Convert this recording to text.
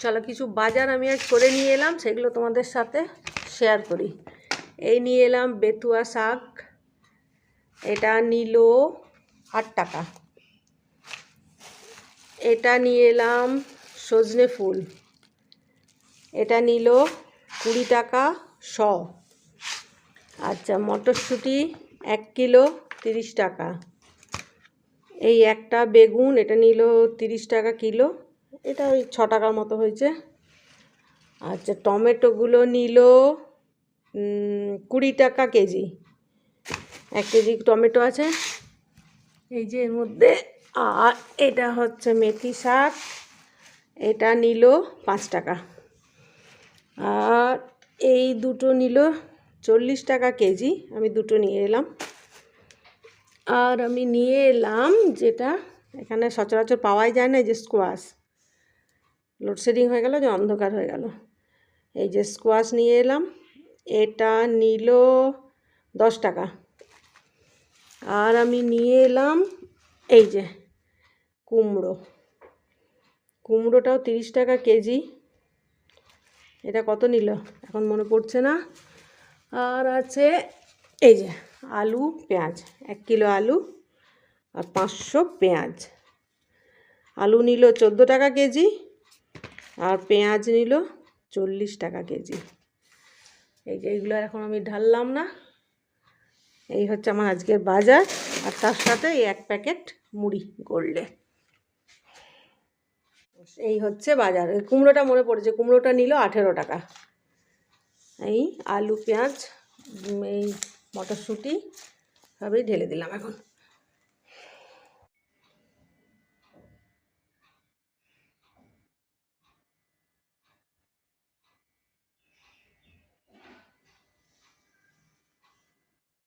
চলো কিছু বাজার আমি আজ করে নিয়ে এলাম, সেগুলো তোমাদের সাথে শেয়ার করি। এই নিয়ে এলাম বেতুয়া শাক, এটা নিল 8 টাকা। এটা নিয়ে এলাম সজনে ফুল, এটা নিল 20 টাকা শ। আচ্ছা, মটরশুঁটি 1 কিলো 30 টাকা। এই একটা বেগুন, এটা নিল 30 টাকা কিলো, এটা ওই 6 টাকার মতো হয়েছে। আচ্ছা, টমেটোগুলো নিল 20 টাকা কেজি। 1 কেজি টমেটো আছে এই যে এর মধ্যে। আর এটা হচ্ছে মেথি শাক, এটা নিল 5 টাকা। আর এই দুটো নিল 40 টাকা কেজি, আমি দুটো নিয়ে এলাম। আর আমি নিয়ে এলাম যেটা এখানে সচরাচর পাওয়াই যায় না, এই যে স্কোয়াশ। লোডশেডিং হয়ে গেল, যে অন্ধকার হয়ে গেল। এই যে স্কোয়াশ নিয়ে এলাম, এটা নিল 10 টাকা। আর আমি নিয়ে এলাম এই যে কুমড়ো, কুমড়োটাও 30 টাকা কেজি। এটা কত নিল এখন মনে পড়ছে না। আর আছে এই যে আলু পেঁয়াজ, 1 কিলো আলু আর 500 পেঁয়াজ। আলু নিল 14 টাকা কেজি আর পেঁয়াজ নিল 40 টাকা কেজি। এই যে এইগুলো এখন আমি ঢাললাম না। এই হচ্ছে আমার আজকের বাজার, আর তার সাথে এই 1 প্যাকেট মুড়ি গোল্ডে। এই হচ্ছে বাজার। এই কুমড়োটা মনে পড়েছে, কুমড়োটা নিল 18 টাকা। এই আলু পেঁয়াজ এই মটরশুঁটি সবই ঢেলে দিলাম এখন।